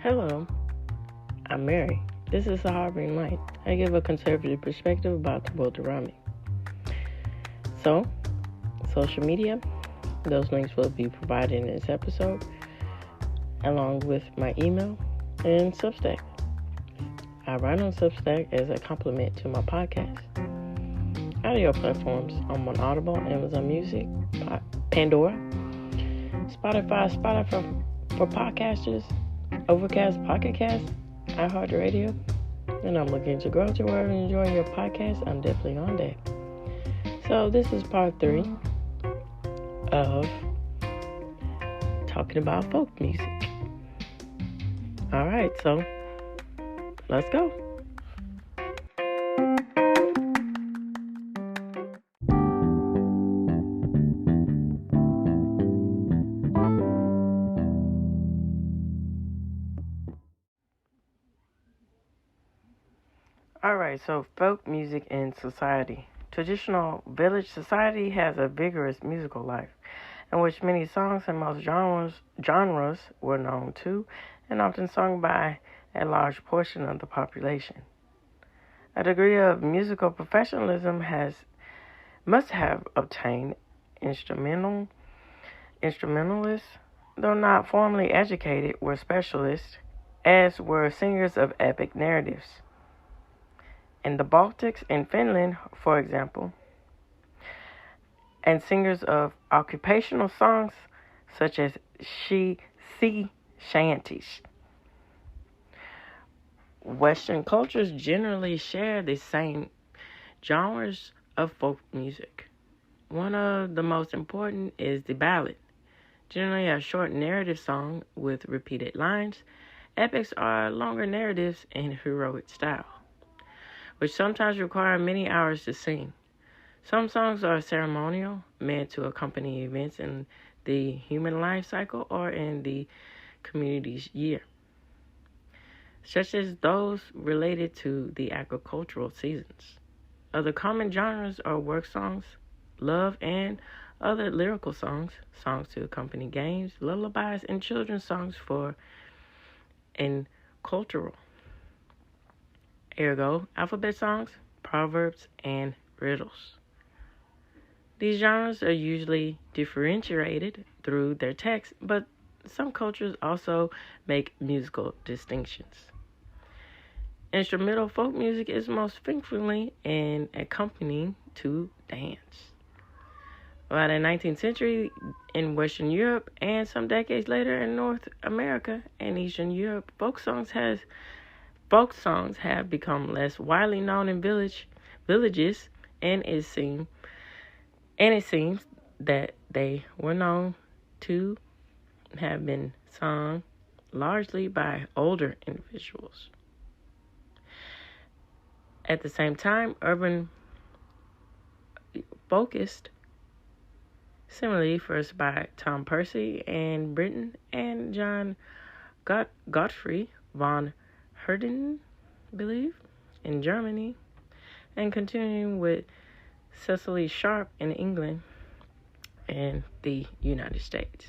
Hello, I'm Mary. This is The Harboring Light. I give a conservative perspective about the world around me. So, social media, those links will be provided in this episode, along with my email and Substack. I write on Substack as a complement to my podcast. Audio platforms, I'm on Audible, Amazon Music, Pandora, Spotify for podcasters, Overcast, Pocket Cast, iHeartRadio, and I'm looking to grow to wherever you enjoy your podcast. I'm definitely on that. So this is part 3 of talking about folk music. All right, so let's go. Alright, so folk music in society. Traditional village society has a vigorous musical life, in which many songs and most genres were known to and often sung by a large portion of the population. A degree of musical professionalism must have obtained instrumentalists, though not formally educated, were specialists, as were singers of epic narratives. In the Baltics and Finland, for example, and singers of occupational songs such as sea shanties. Western cultures generally share the same genres of folk music. One of the most important is the ballad, generally a short narrative song with repeated lines. Epics are longer narratives in heroic style, which sometimes require many hours to sing. Some songs are ceremonial, meant to accompany events in the human life cycle or in the community's year, such as those related to the agricultural seasons. Other common genres are work songs, love, and other lyrical songs, songs to accompany games, lullabies, and children's songs and cultural. Ergo, alphabet songs, proverbs, and riddles. These genres are usually differentiated through their text, but some cultures also make musical distinctions. Instrumental folk music is most frequently an accompanying to dance. By the 19th century in Western Europe and some decades later in North America and Eastern Europe, folk songs have become less widely known in villages, and it seems that they were known to have been sung largely by older individuals. At the same time, urban focused, similarly first by Tom Percy and Britain and John Gottfried von Herden, in Germany, and continuing with Cecily Sharp in England and the United States,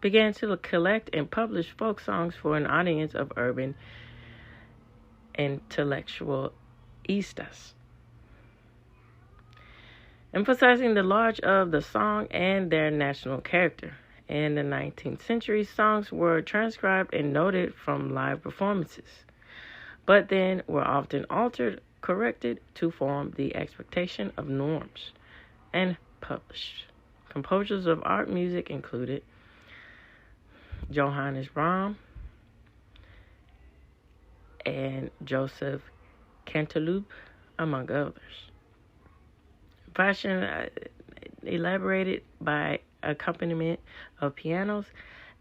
began to collect and publish folk songs for an audience of urban intellectualistas, emphasizing the large of the song and their national character. In the 19th century, songs were transcribed and noted from live performances, but then were often altered, corrected to form the expectation of norms, and published. Composers of art music included Johannes Brahms and Joseph Canteloube, among others. Fashion elaborated by accompaniment of pianos,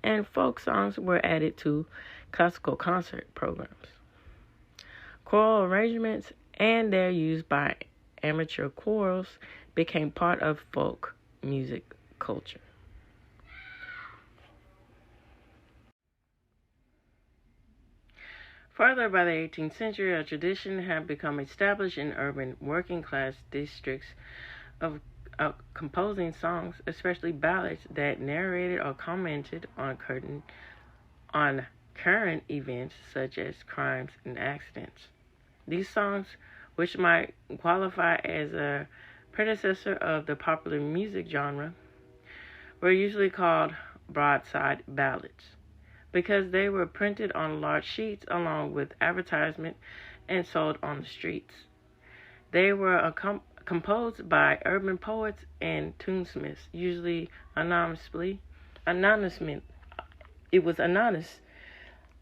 and folk songs were added to classical concert programs. Choral arrangements and their use by amateur chorals became part of folk music culture. Further, by the 18th century, a tradition had become established in urban working-class districts of composing songs, especially ballads, that narrated or commented on current events such as crimes and accidents. These songs, which might qualify as a predecessor of the popular music genre, were usually called broadside ballads because they were printed on large sheets along with advertisement and sold on the streets. They were composed by urban poets and tunesmiths, usually anonymously. It was anonymous.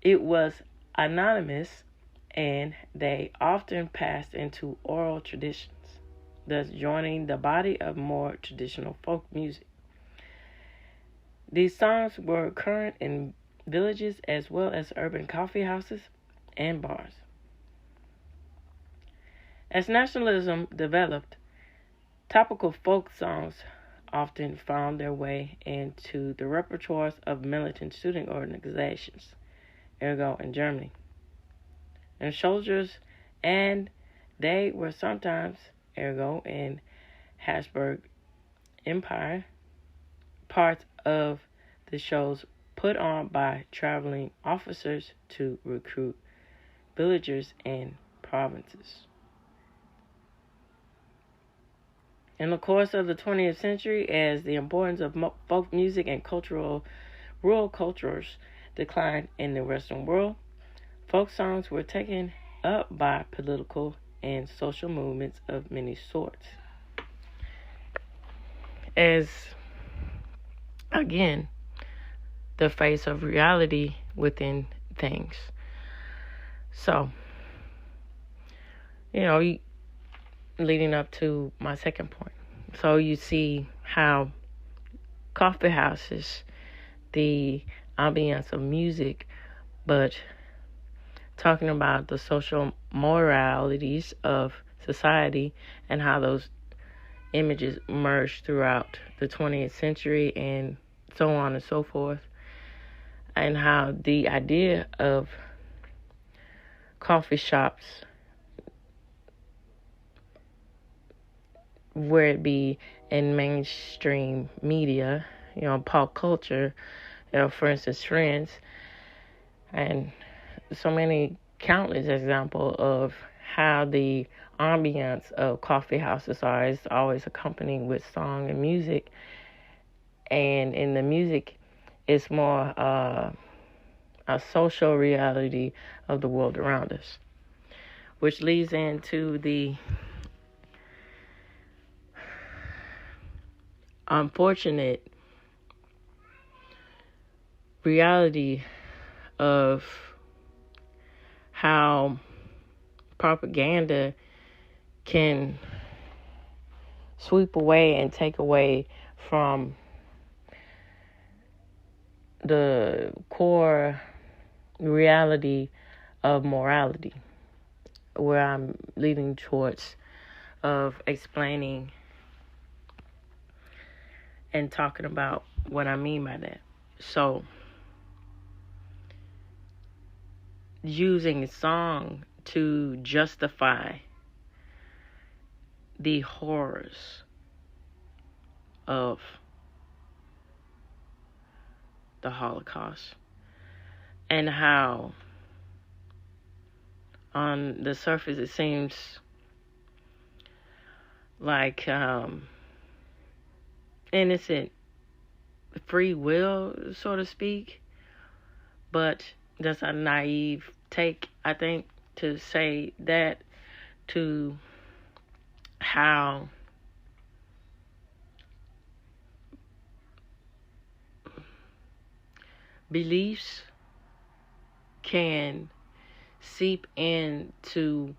It was anonymous, and they often passed into oral traditions, thus joining the body of more traditional folk music. These songs were current in villages as well as urban coffee houses and bars. As nationalism developed, topical folk songs often found their way into the repertoires of militant student organizations, ergo in Germany, and soldiers, and they were sometimes, ergo in Habsburg Empire, parts of the shows put on by traveling officers to recruit villagers in provinces. In the course of the 20th century, as the importance of folk music and rural cultures declined in the Western world, folk songs were taken up by political and social movements of many sorts. As, again, the face of reality within things. So, leading up to my second point. So you see how coffee houses, the ambience of music, but talking about the social moralities of society and how those images merged throughout the 20th century and so on and so forth, and how the idea of coffee shops, where it be in mainstream media, pop culture, for instance, Friends, and so many countless examples of how the ambience of coffee houses are. It's always accompanied with song and music, and in the music, it's more a social reality of the world around us, which leads into the unfortunate reality of how propaganda can sweep away and take away from the core reality of morality, where I'm leading towards of explaining and talking about what I mean by that. So, using song to justify the horrors of the Holocaust, and how on the surface it seems like innocent free will, so to speak, but that's a naive take, I think, to say that, to how beliefs can seep into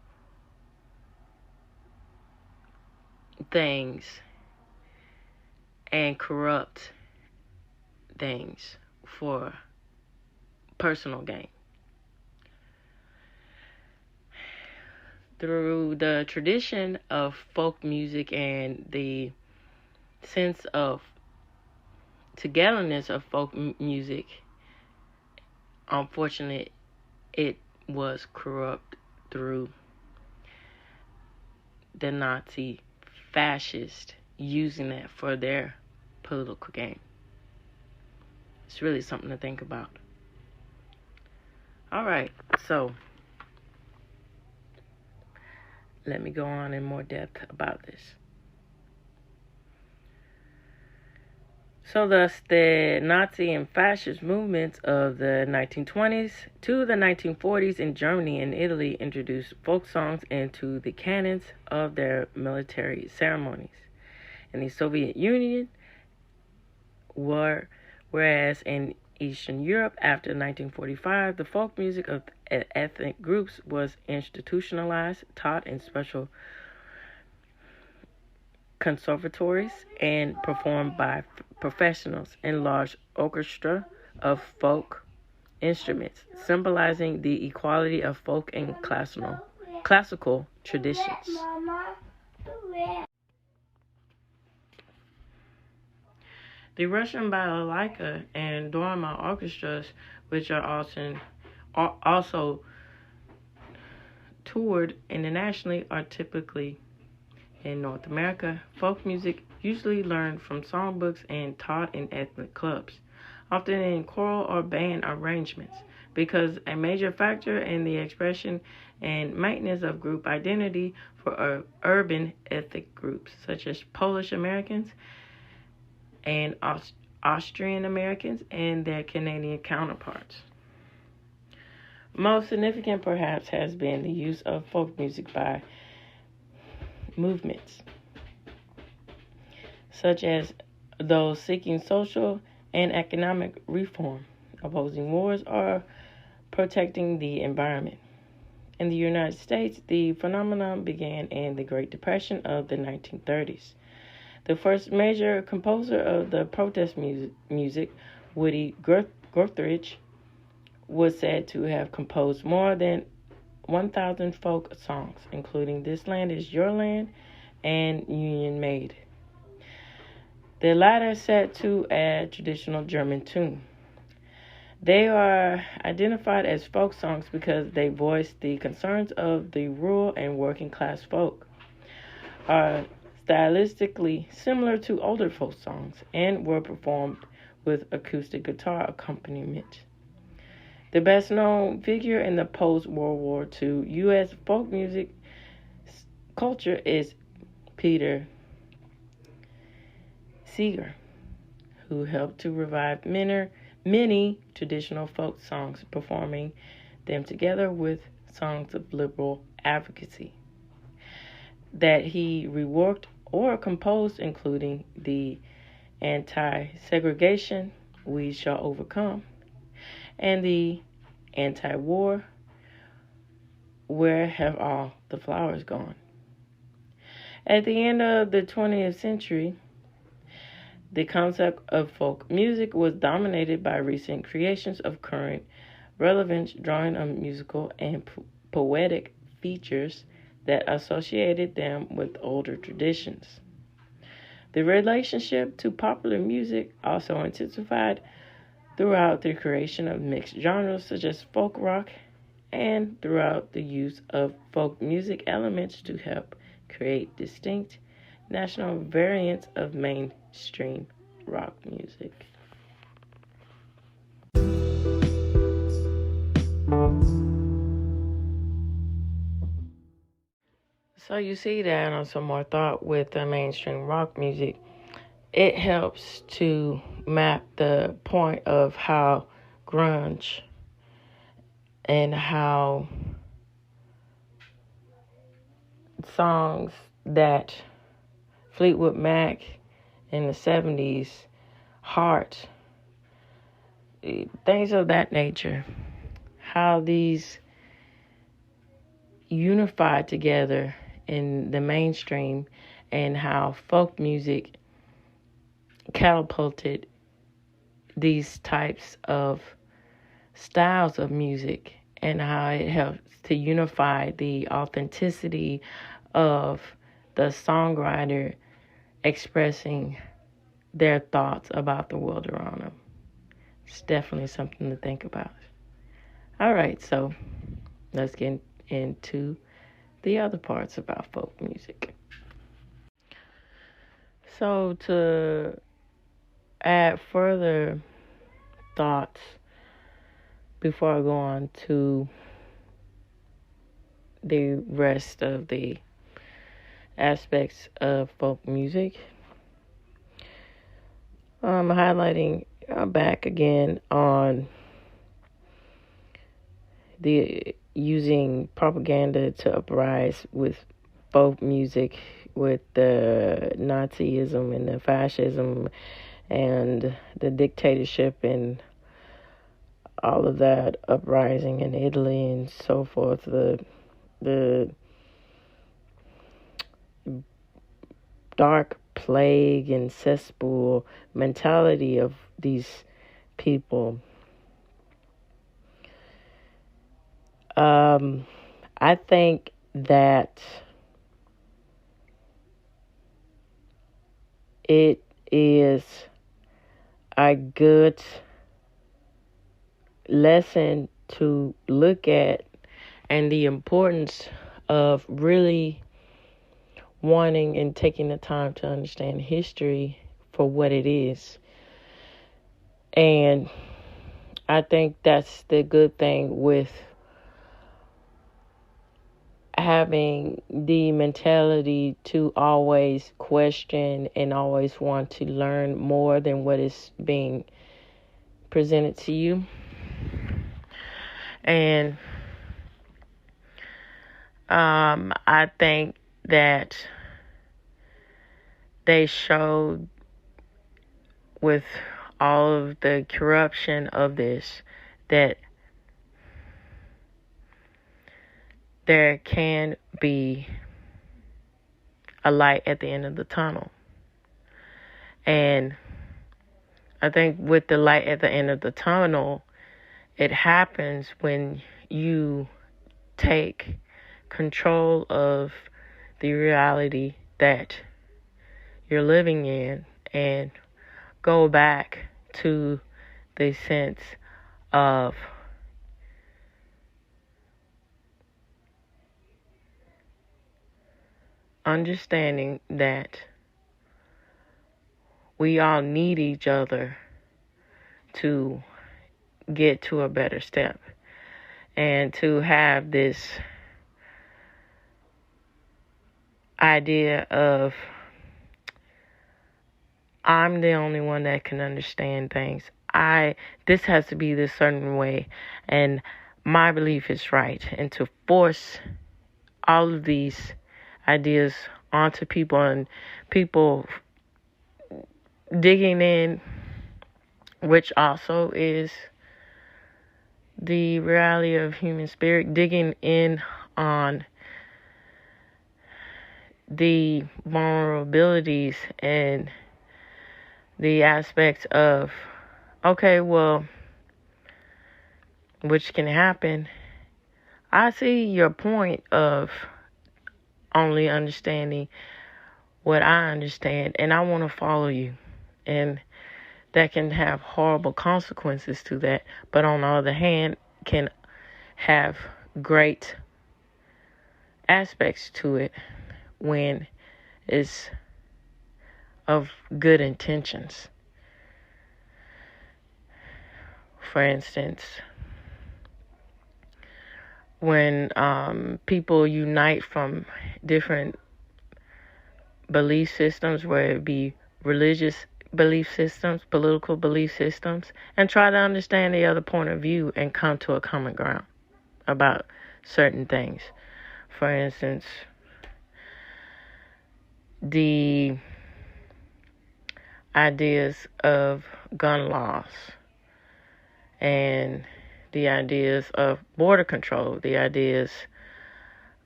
things and corrupt things for personal gain. Through the tradition of folk music and the sense of togetherness of folk music, unfortunately, it was corrupt through the Nazi fascists using it for their political gain. It's really something to think about. All right, so let me go on in more depth about this. So thus, the Nazi and fascist movements of the 1920s to the 1940s in Germany and Italy introduced folk songs into the canons of their military ceremonies. In the Soviet Union, whereas in Eastern Europe after 1945, the folk music of ethnic groups was institutionalized, taught in special conservatories, and performed by professionals in large orchestra of folk instruments, symbolizing the equality of folk and classical traditions. The Russian balalaika and Dorma orchestras, which are also toured internationally, are typically in North America. Folk music usually learned from songbooks and taught in ethnic clubs, often in choral or band arrangements, because a major factor in the expression and maintenance of group identity for urban ethnic groups, such as Polish Americans and Austrian Americans and their Canadian counterparts. Most significant, perhaps, has been the use of folk music by movements, such as those seeking social and economic reform, opposing wars, or protecting the environment. In the United States, the phenomenon began in the Great Depression of the 1930s. The first major composer of the protest music, Woody Guthrie, was said to have composed more than 1,000 folk songs, including This Land Is Your Land and Union Made. The latter set to a traditional German tune. They are identified as folk songs because they voice the concerns of the rural and working class folk, are stylistically similar to older folk songs, and were performed with acoustic guitar accompaniment. The best known figure in the post-World War II U.S. folk music culture is Peter Seeger, who helped to revive many traditional folk songs, performing them together with songs of liberal advocacy that he reworked or composed, including the anti-segregation We Shall Overcome and the anti-war Where Have All the Flowers Gone. At the end of the 20th century, the concept of folk music was dominated by recent creations of current relevance, drawing on musical and poetic features that associated them with older traditions. The relationship to popular music also intensified throughout the creation of mixed genres such as folk rock, and throughout the use of folk music elements to help create distinct national variants of mainstream rock music. So you see that on some more thought with the mainstream rock music, it helps to map the point of how grunge and how songs that Fleetwood Mac in the 70s, Heart, things of that nature, how these unified together in the mainstream, and how folk music catapulted these types of styles of music, and how it helps to unify the authenticity of the songwriter expressing their thoughts about the world around them. It's definitely something to think about. All right, so let's get into the other parts about folk music. So to add further thoughts before I go on to the rest of the aspects of folk music, I'm highlighting back again on the using propaganda to uprise with folk music, with the Nazism and the fascism and the dictatorship and all of that uprising in Italy and so forth, the dark plague and cesspool mentality of these people. I think that it is a good lesson to look at, and the importance of really wanting and taking the time to understand history for what it is. And I think that's the good thing with having the mentality to always question and always want to learn more than what is being presented to you. And I think that they showed with all of the corruption of this that there can be a light at the end of the tunnel. And I think with the light at the end of the tunnel, it happens when you take control of the reality that you're living in and go back to the sense of understanding that we all need each other to get to a better step, and to have this idea of I'm the only one that can understand things. This has to be this certain way, and my belief is right. And to force all of these ideas onto people, and people digging in, which also is the reality of human spirit, digging in on the vulnerabilities and the aspects of, okay, well, which can happen. I see your point of only understanding what I understand, and I want to follow you. And that can have horrible consequences to that, but on the other hand, can have great aspects to it when it's of good intentions. For instance, when people unite from different belief systems, whether it be religious belief systems, political belief systems, and try to understand the other point of view and come to a common ground about certain things. For instance, the ideas of gun laws and the ideas of border control, the ideas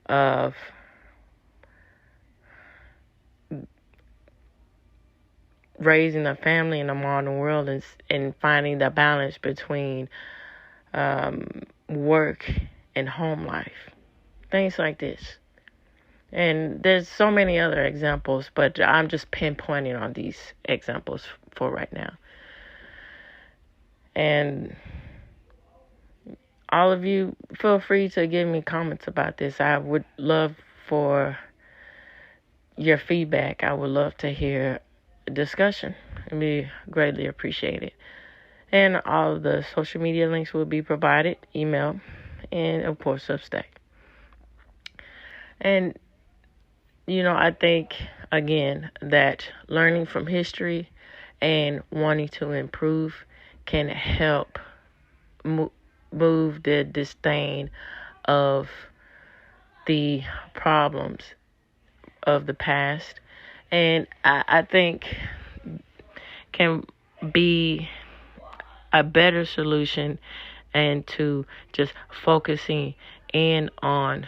of raising a family in the modern world, and finding the balance between work and home life. Things like this. And there's so many other examples, but I'm just pinpointing on these examples for right now. And all of you, feel free to give me comments about this. I would love for your feedback. I would love to hear a discussion. It'd be greatly appreciated. And all of the social media links will be provided, email, and of course, Substack. And, I think, again, that learning from history and wanting to improve can help move the disdain of the problems of the past. And I think can be a better solution, and to just focusing in on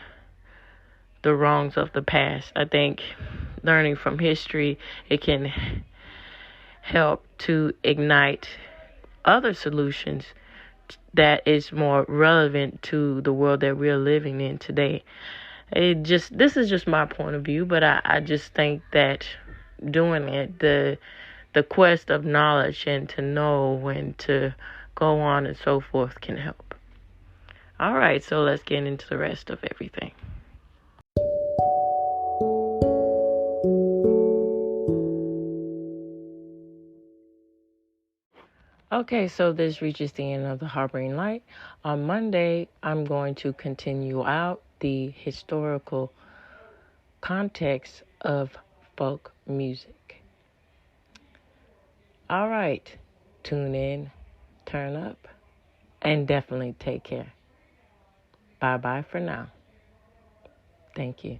the wrongs of the past. I think learning from history, it can help to ignite other solutions that is more relevant to the world that we're living in today. This is just my point of view, but I just think that doing it, the quest of knowledge and to know when to go on and so forth can help. All right, so let's get into the rest of everything. Okay, so this reaches the end of the Harboring Light. On Monday, I'm going to continue out the historical context of folk music. All right, tune in, turn up, and definitely take care. Bye-bye for now. Thank you.